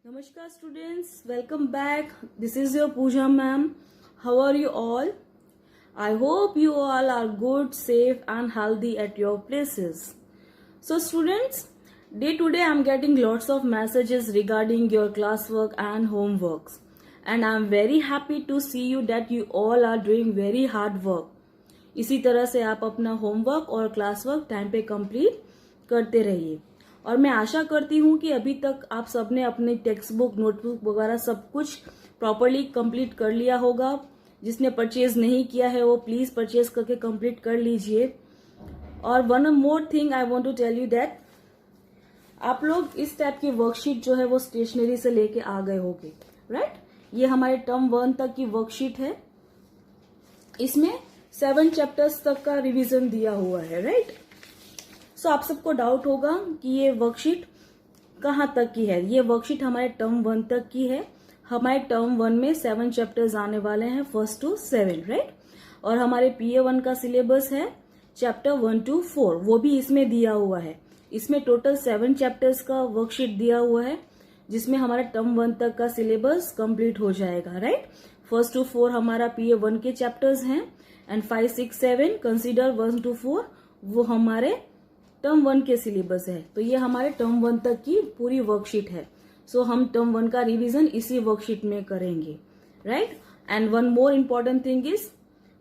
Namaskar students, welcome back. This is your Pooja ma'am. How are you all? I hope you all are good, safe and healthy at your places. So students, day to day I am getting lots of messages regarding your classwork and homeworks. And I am very happy to see you that you all are doing very hard work. इसी तरह से आप अपना homework और classwork time पे complete करते रहिए और मैं आशा करती हूँ कि अभी तक आप सबने अपनी टेक्स्ट बुक नोटबुक वगैरह सब कुछ प्रॉपरली कंप्लीट कर लिया होगा। जिसने परचेज नहीं किया है वो प्लीज परचेज करके कंप्लीट कर लीजिए। और one more thing I want to tell you that आप लोग इस टाइप की वर्कशीट जो है वो स्टेशनरी से लेके आ गए होंगे, राइट। ये हमारे टर्म 1 तक की वर्कशीट है। इसमें 7 चैप्टर्स तक का रिवीजन दिया हुआ है, राइट। सो आप सबको डाउट होगा कि ये वर्कशीट कहाँ तक की है। ये वर्कशीट हमारे टर्म 1 तक की है। हमारे टर्म 1 में 7 चैप्टर्स आने वाले हैं 1 to 7, राइट। और हमारे PA1 का सिलेबस है चैप्टर 1 to 4, वो भी इसमें दिया हुआ है। इसमें टोटल 7 चैप्टर्स का वर्कशीट दिया हुआ है जिसमें हमारा टर्म 1 तक का सिलेबस कंप्लीट हो जाएगा, राइट। 1 to 4 हमारा PA1 के चैप्टर्स हैं एंड 5, 6, 7 कंसीडर 1 to 4 वो हमारे टर्म 1 के सिलेबस है। तो ये हमारे टर्म 1 तक की पूरी वर्कशीट है। सो हम टर्म 1 का रिवीजन इसी वर्कशीट में करेंगे, right. And one more important thing is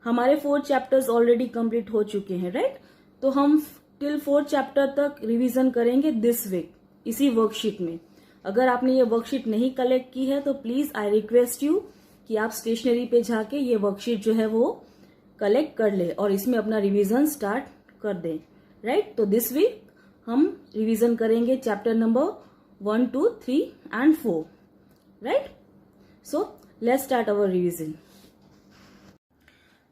हमारे 4 चैप्टर्स ऑलरेडी कंप्लीट हो चुके हैं, राइट। तो हम टिल 4 चैप्टर तक रिवीजन करेंगे दिस वीक इसी वर्कशीट में। अगर आपने ये वर्कशीट नहीं कलेक्ट की है तो प्लीज आई रिक्वेस्ट यू कि आप स्टेशनरी पे जाके ये वर्कशीट जो है वो कलेक्ट कर ले और इसमें अपना रिवीजन स्टार्ट कर दें, राइट। तो दिस वीक हम रिवीजन करेंगे chapter number 1, 2, 3 and 4, right. So let's start our revision.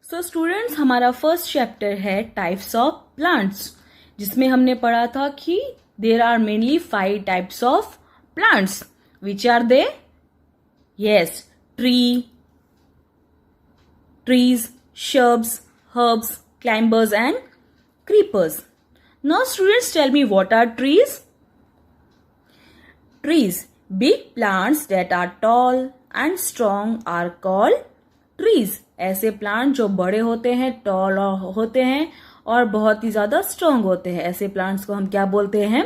So students, हमारा फर्स्ट चैप्टर है टाइप्स ऑफ प्लांट्स, जिसमें हमने पढ़ा था कि there are mainly 5 types of plants. Which are they? Yes, trees, shrubs, herbs, climbers and creepers. Now students, tell me, what are trees? Trees, big plants that are tall and strong are called trees. ऐसे plant जो बड़े होते हैं, toll होते हैं और बहुत ही ज्यादा स्ट्रांग होते हैं, ऐसे प्लांट्स को हम क्या बोलते हैं?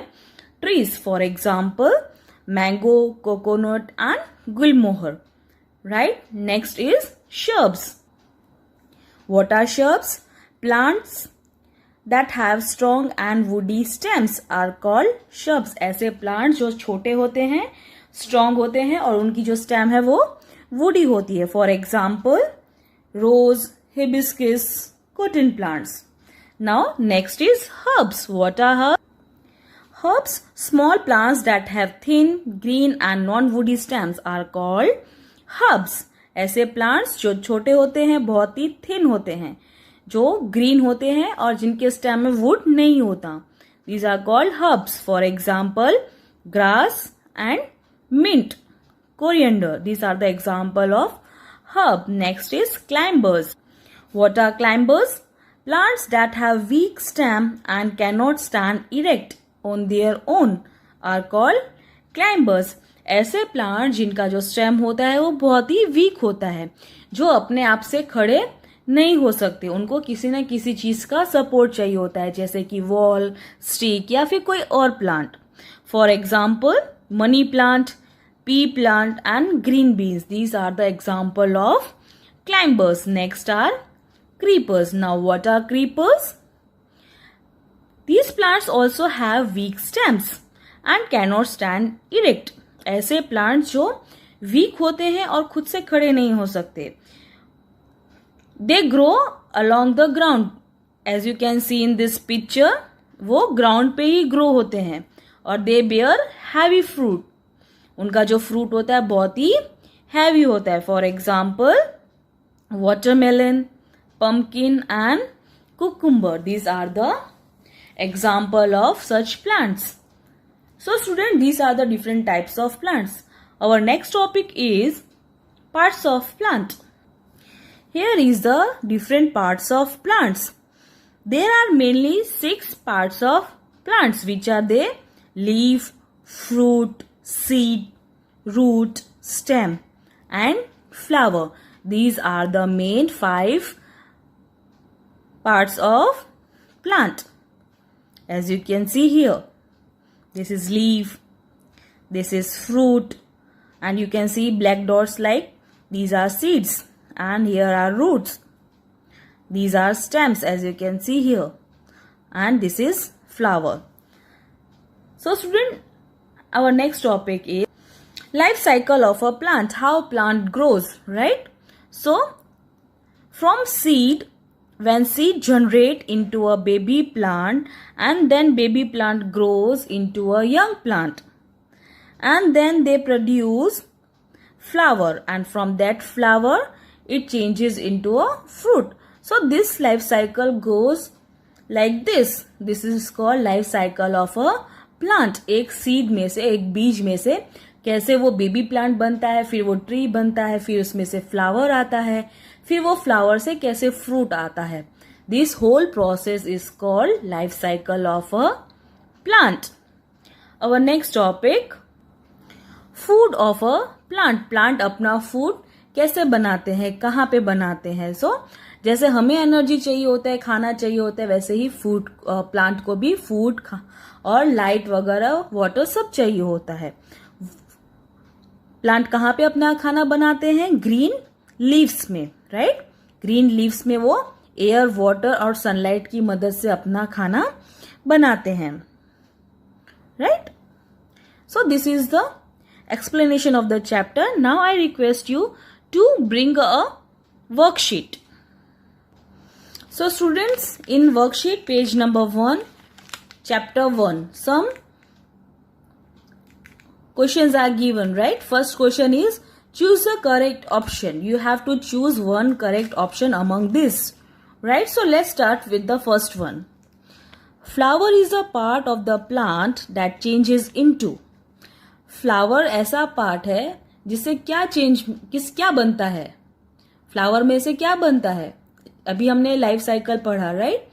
Trees. For example mango, coconut and Gulmohar, right. Next is shrubs. What are shrubs? Plants that have strong and woody stems are called shrubs. ऐसे प्लांट जो छोटे होते हैं, स्ट्रॉन्ग होते हैं और उनकी जो स्टेम है वो वुडी होती है। For example rose, hibiscus, cotton plants. Now next is herbs. What are herbs? Herbs, small plants that have thin, green and non-woody stems are called herbs. ऐसे प्लांट्स जो छोटे होते हैं, बहुत ही थिन होते हैं, जो ग्रीन होते हैं और जिनके स्टेम में वुड नहीं होता, these are called herbs. For example grass and mint, coriander, these are the example of herb. Next is climbers. What are climbers? Plants that have weak stem and can not stand erect on their own are called climbers. ऐसे plant जिनका जो stem होता है वो बहुत ही week होता है, जो अपने आप से खड़े नहीं हो सकते, उनको किसी न किसी चीज का सपोर्ट चाहिए होता है, जैसे कि वॉल, स्टिक या फिर कोई और plant. For example money plant, pea plant and green beans, these are the example of climbers. Next are creepers. Now what are creepers? These plants also have weak stems and cannot stand erect. ऐसे plant जो week होते हैं और खुद से खड़े नहीं हो सकते। They grow along the ground. As you can see in this picture, वो ग्राउंड पे ही ग्रो होते हैं और they bear heavy fruit. उनका जो फ्रूट होता है बहुत ही हैवी होता है। For example watermelon, pumpkin and cucumber. These are the example of such plants. So student, these are the different types of plants. Our next topic is parts of plant. Here is the different parts of plants. There are mainly 6 parts of plants, which are the leaf, fruit, seed, root, stem, and flower. These are the main 5 parts of plant. As you can see here, this is leaf, this is fruit, and you can see black dots like these are seeds, and here are roots. These are stems, as you can see here, and this is flower. So student, our next topic is life cycle of a plant, how plant grows, right? So from seed, when seed generate into a baby plant, and then baby plant grows into a young plant, and then they produce flower, and from that flower it changes into a fruit. So this life cycle goes like this. This is called life cycle of a plant. एक seed में से, एक बीज में से कैसे वो baby plant बनता है, फिर वो ट्री बनता है, फिर उसमें से फ्लावर आता है, फिर वो फ्लावर से कैसे फ्रूट आता है. This whole process is called life cycle of a plant. Our next topic, food of a plant. Plant अपना फूड कैसे बनाते हैं, कहाँ पे बनाते हैं. सो जैसे हमें एनर्जी चाहिए होता है, खाना चाहिए होता है, वैसे ही फूड प्लांट को भी फूड और लाइट वगैरह वाटर सब चाहिए होता है. प्लांट कहाँ पे अपना खाना बनाते हैं, ग्रीन लीव्स में, राइट. ग्रीन लीव्स में वो एयर, वाटर और सनलाइट की मदद से अपना खाना बनाते हैं, right. So this is the explanation of the chapter. Now I request you to bring a worksheet. So students, in worksheet page number 1, chapter 1, some questions are given, right? First question is choose a correct option. You have to choose one correct option among this, right? So let's start with the first one. Flower is a part of the plant that changes into. Flower ऐसा part है जिससे क्या बनता है, flower में से क्या बनता है. अभी हमने लाइफ साइकिल पढ़ा, राइट.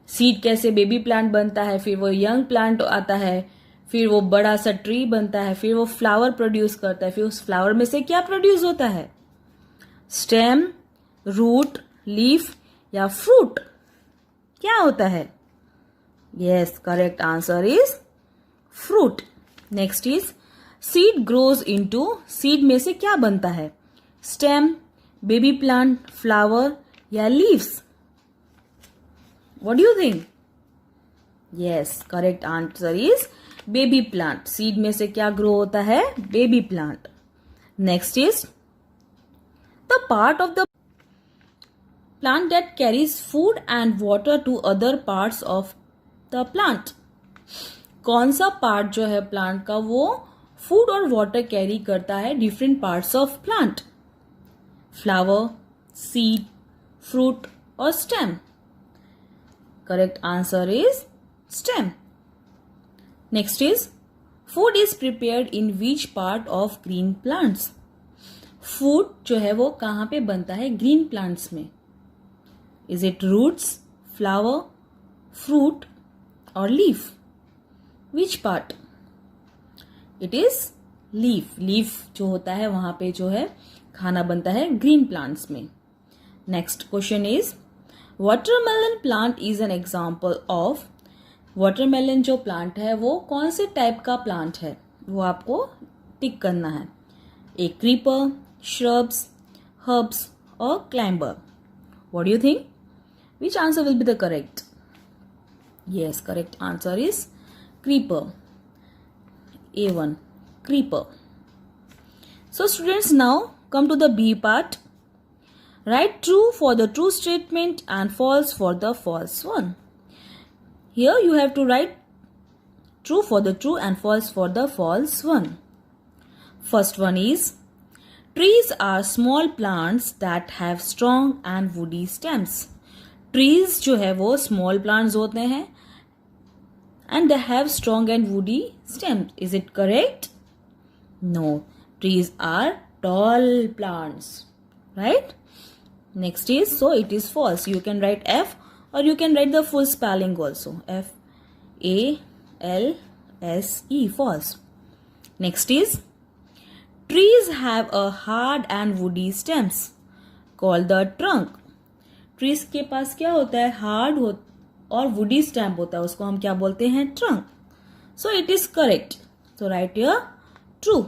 सीड कैसे बेबी प्लांट बनता है, फिर वो यंग प्लांट आता है, फिर वो बड़ा सा ट्री बनता है, फिर वो फ्लावर प्रोड्यूस करता है, फिर उस फ्लावर में से क्या प्रोड्यूस होता है, स्टेम, रूट, लीफ या फ्रूट. क्या होता है? Yes, correct answer is fruit. Next is seed grows into. Seed में से क्या बनता है, स्टेम, बेबी प्लांट, फ्लावर या leaves. What do you think? Yes, correct answer is baby plant. Seed में से क्या ग्रो होता है, baby plant. Next is the part of the plant that carries food and water to other parts of the plant. कौन सा part जो है plant का वो फूड और वाटर कैरी करता है different parts of plant, flower, seed, fruit और stem. Correct answer is stem. Next is food is prepared in which part of green plants. Food जो है वो कहाँ पे बनता है ग्रीन प्लांट्स में. Is it roots, flower, fruit और leaf. Which part? It is leaf. Leaf जो होता है वहां पे जो है खाना बनता है ग्रीन प्लांट्स में. Next question is watermelon plant is an example of. Watermelon जो प्लांट है वो कौन से टाइप का प्लांट है, वो आपको टिक करना है. ए क्रीपर, श्रब्स, हर्ब्स और climber. What do you think? Which answer will be the correct? Yes, correct answer is creeper. A1, creeper. So students, now come to the B part. Write true for the true statement and false for the false one. Here you have to write true for the true and false for the false one. First one is trees are small plants that have strong and woody stems. Trees जो है वो small plants होते हैं and they have strong and woody stems. Is it correct? No. Trees are tall plants, right? Next is, so it is false. You can write F or you can write the full spelling also. F-A-L-S-E, false. Next is, Trees have a hard and woody stems called the trunk. Trees के पास क्या होता है, hard और woody stamp होता है, उसको हम क्या बोलते हैं, trunk. So it is correct. So write here true.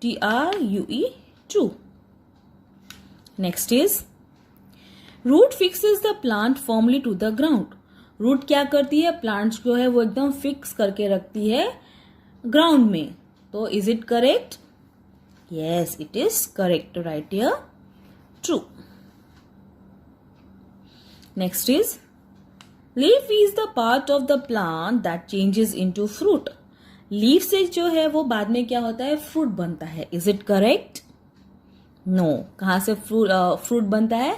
TRUE, true. Next is root fixes the plant firmly to the ground. Root क्या करती है, प्लांट्स जो है वो एकदम फिक्स करके रखती है ग्राउंड में. तो is it correct? Yes, it is correct. Right here true. Next is leaf is the part of the plant that changes into fruit. Leaf से जो है वो बाद में क्या होता है, फ्रूट बनता है. Is it correct? नो. कहां से फ्रूट बनता है?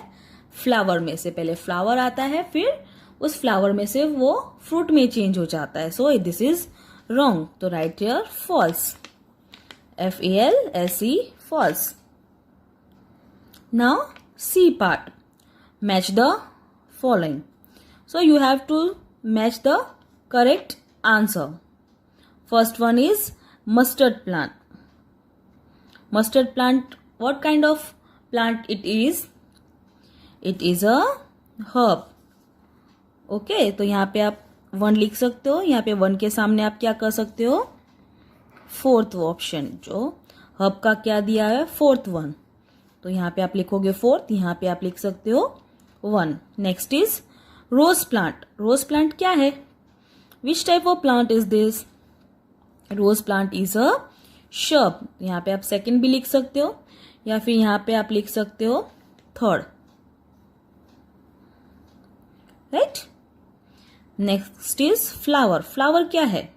फ्लावर में से. पहले फ्लावर आता है, फिर उस फ्लावर में से वो फ्रूट में चेंज हो जाता है. So this is wrong. तो right here false. FALSE, false. Now C part. Match the following. So you have to match the correct answer. First one is mustard plant. Mustard plant, what kind of plant it is? It is a herb. Okay, तो यहाँ पे आप 1 लिख सकते हो. यहाँ पे 1 के सामने आप क्या कर सकते हो, 4th ऑप्शन जो herb का क्या दिया है, 4th one. तो यहाँ पे आप लिखोगे 4th, यहाँ पे आप लिख सकते हो 1. Next is rose plant. Rose plant क्या है? Which type of plant is this? Rose plant is a shrub. यहाँ पे आप 2nd भी लिख सकते हो, या फिर यहाँ पे आप लिख सकते हो 3rd. Right. Next is flower. Flower क्या है?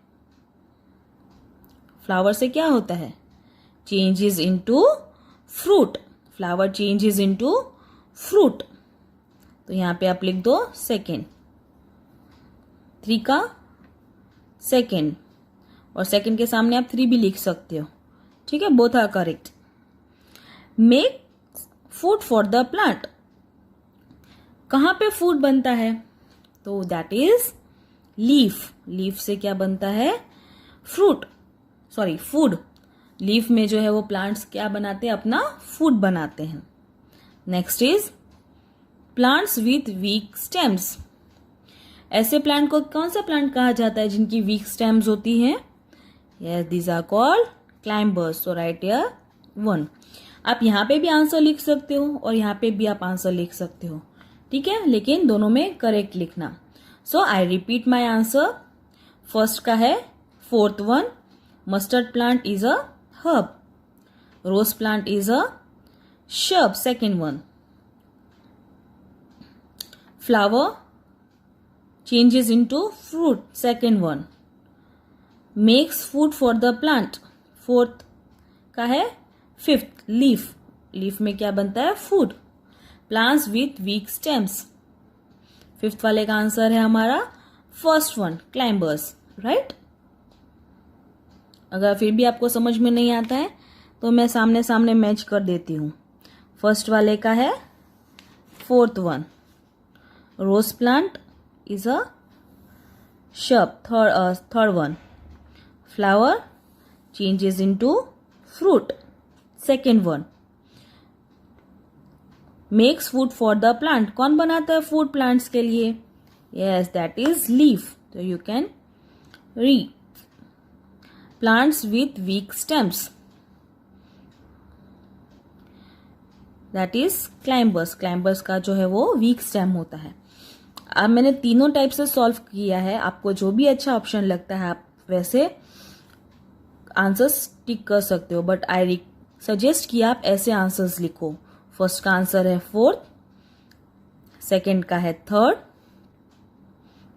फ्लावर से क्या होता है, changes into fruit. Flower changes into fruit. तो यहां पे आप लिख दो 2nd. 3 का 2nd, और 2nd के सामने आप 3 भी लिख सकते हो. ठीक है, both are correct. Make food for the plant. कहां पे फूड बनता है? तो दैट इज लीफ. लीफ से क्या बनता है, फूड. लीफ में जो है वो प्लांट्स क्या बनाते हैं, अपना फूड बनाते हैं. Next is plants with week stems. ऐसे प्लांट को कौन सा प्लांट कहा जाता है जिनकी वीक स्टेम्स होती हैं? Yes, these are called climbers. So right here 1. आप यहाँ पे भी आंसर लिख सकते हो और यहाँ पे भी आप आंसर लिख सकते हो. ठीक है, लेकिन दोनों में करेक्ट लिखना. So I repeat my answer. First का है 4th one. Mustard plant is a herb. Rose plant is a shrub. 2nd one. Flower changes into fruit. 2nd one. Makes food for the plant. 4th का है. 5th leaf. Leaf में क्या बनता है, food. Plants with week stems. 5th वाले का answer है हमारा 1st one, क्लाइंबर्स. राइट. अगर फिर भी आपको समझ में नहीं आता है तो मैं सामने सामने मैच कर देती हूं. फर्स्ट वाले का है 4th one. Rose plant is a shrub. Third one. Flower changes into fruit. 2nd one. Makes food for the plant. कौन बनाता है फूड प्लांट्स के लिए? Yes, that is leaf. So you can read. Plants with weak stems. That is climbers. Climbers का जो है वो weak stem होता है. अब मैंने तीनों टाइप से सॉल्व किया है. आपको जो भी अच्छा ऑप्शन लगता है आप वैसे आंसर्स टिक कर सकते हो, बट आई सजेस्ट कि आप ऐसे आंसर्स लिखो. फर्स्ट का आंसर है 4th, 2nd का है 3rd,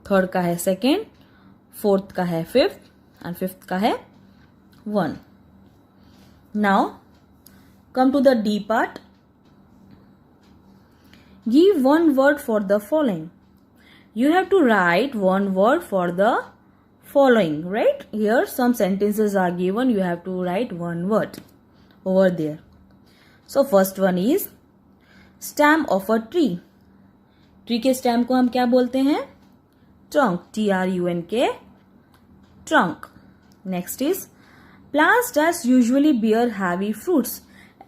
3rd का है 2nd, 4th का है 5th and 5th का है 1. Now come to the D part. Give one word for the following. You have to write one word for the following. Right? Here some sentences are given. You have to write one word over there. So first one is stem of a tree. Tree के stem को हम क्या बोलते हैं? Trunk. TRUNK. Trunk. Next is plants that usually bear heavy fruits,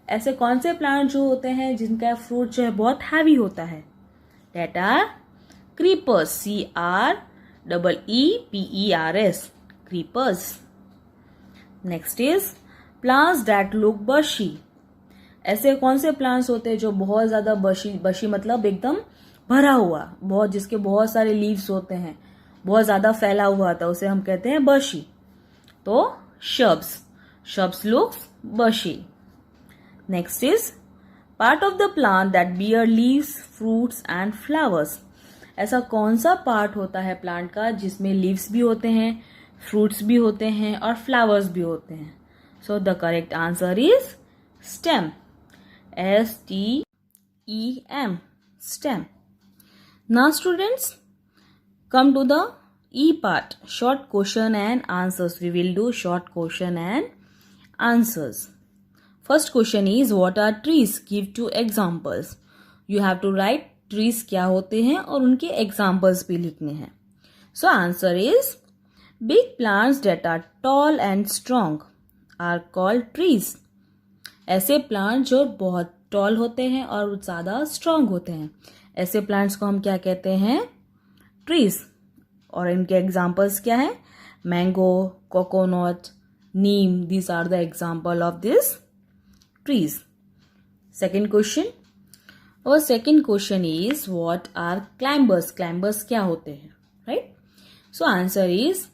ऐसे कौन से plant जो होते हैं जिनका फ्रूट जो है बहुत हैवी होता है? That are creepers, CREEPERS, creepers. Next is plants that look bushy, ऐसे कौन से प्लांट्स होते हैं जो बहुत ज्यादा बशी मतलब एकदम भरा हुआ, बहुत जिसके बहुत सारे लीव्स होते हैं, बहुत ज्यादा फैला हुआ था, उसे हम कहते हैं बशी. तो shrubs looks bushy. Next is part of the plant that bear leaves, fruits and flowers. ऐसा कौन सा पार्ट होता है प्लांट का जिसमें लीव्स भी होते हैं, फ्रूट्स भी होते हैं और फ्लावर्स भी होते हैं? So the correct answer is stem, STEM, stem. Now students, come to the E part, short question and answers. We will do short question and answers. First question is what are trees? Give 2 examples. You have to write trees क्या होते हैं और उनके examples भी लिखने हैं. So answer is big plants that are tall and strong are called trees. ऐसे plant जो बहुत टॉल होते हैं और ज्यादा स्ट्रांग होते हैं, ऐसे प्लांट्स को हम क्या कहते हैं? ट्रीज. और इनके एग्जाम्पल्स क्या है? Mango, coconut, neem, these are the example of this trees. Second question, और second question is what are climbers? Climbers क्या होते हैं? Right. So answer is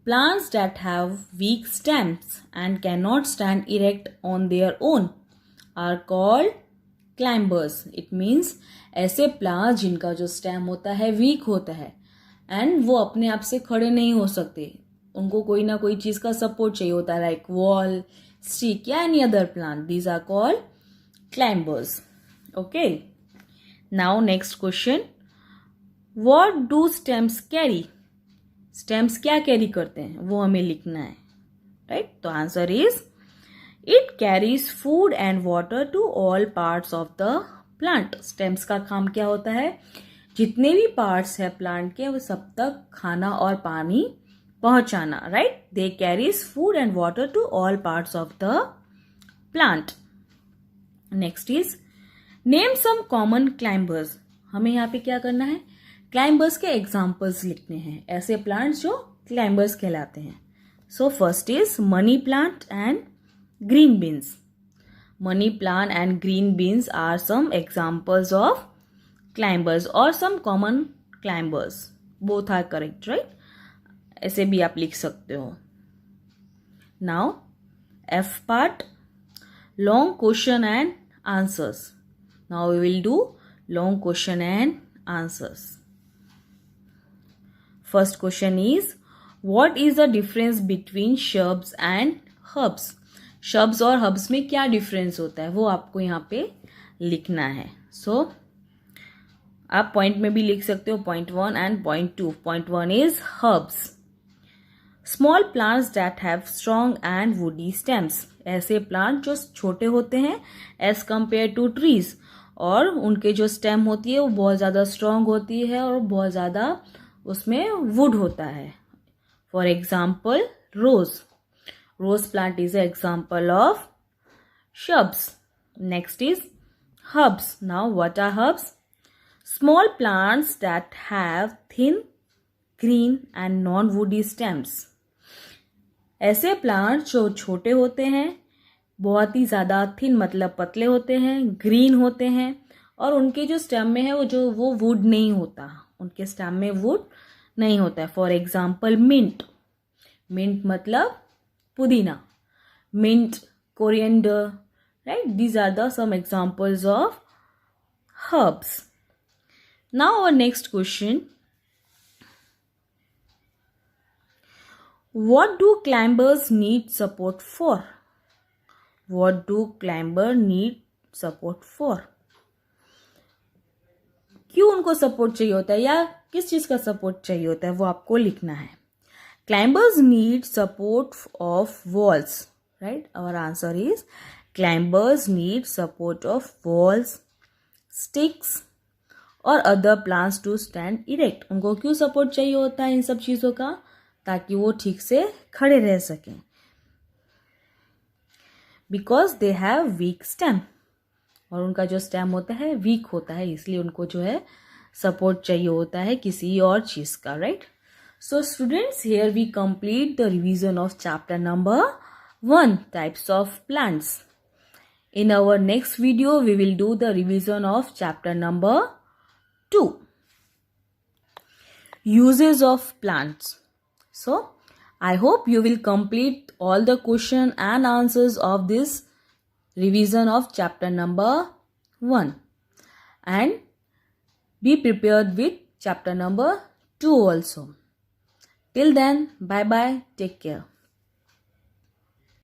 plants that have weak stems and cannot stand erect on their own are called climbers. It means ऐसे plants जिनका जो stem होता है weak होता है and वो अपने आप से खड़े नहीं हो सकते, उनको कोई ना कोई चीज का support चाहिए होता है, like wall, stick या any other plant. These are called climbers. Okay. Now next question. What do stems carry? Stems क्या कैरी करते हैं वो हमें लिखना है. राइट. तो answer is it carries food and water to all parts of the plant. Stems का काम क्या होता है? जितने भी पार्ट्स है प्लांट के वो सब तक खाना और पानी पहुंचाना. Right. They carries food and water to all parts of the plant. Next is name some common climbers. हमें यहाँ पे क्या करना है? क्लाइंबर्स के एग्जाम्पल्स लिखने हैं, ऐसे प्लांट्स जो क्लाइंबर्स कहलाते हैं. So first is money plant and green beans. Money plant and green beans are some examples of climbers और some common climbers. Both are correct. Right. ऐसे भी आप लिख सकते हो. Now F part, long question and answers. Now we will do long question and answers. First question is what is the difference between shrubs and herbs? Shrubs और herbs में क्या difference होता है वो आपको यहाँ पे लिखना है. So आप point में भी लिख सकते हो point 1 and point 2. Point 1 is herbs. Small plants that have strong and woody stems. ऐसे प्लांट जो छोटे होते हैं as compared to trees और उनके जो stem होती है वो बहुत ज़्यादा strong होती है और बहुत ज़्यादा उसमें वुड होता है. For example rose. Rose plant is example of shrubs. Next is herbs. Now what are herbs? Small plants that have thin, green and non woody stems. ऐसे प्लांट जो छोटे होते हैं, बहुत ही ज्यादा थिन मतलब पतले होते हैं, ग्रीन होते हैं और उनके जो स्टेम में है वो वुड नहीं होता, उनके स्टेम में वुड नहीं होता है. For example mint. मिंट मतलब पुदीना. Mint, coriander. Right. These are the some examples of herbs. Now our next question. What do climbers need support for? What do climber need support for? क्यों उनको support चाहिए होता है या किस चीज का सपोर्ट चाहिए होता है वो आपको लिखना है. Climbers need support of walls. Right. Our answer is climbers need support of walls, sticks और other plants to stand erect. उनको क्यों सपोर्ट चाहिए होता है इन सब चीजों का? ताकि वो ठीक से खड़े रह सकें. Because they have weak stem, और उनका जो स्टेम होता है वीक होता है, इसलिए उनको जो है सपोर्ट चाहिए होता है किसी और चीज का, right? So students, here we complete the revision of chapter number 1, types of plants. In our next video, we will do the revision of chapter number 2, uses of plants. So, I hope you will complete all the question and answers of this revision of chapter number 1 and be prepared with chapter number 2 also. Till then, bye bye, take care.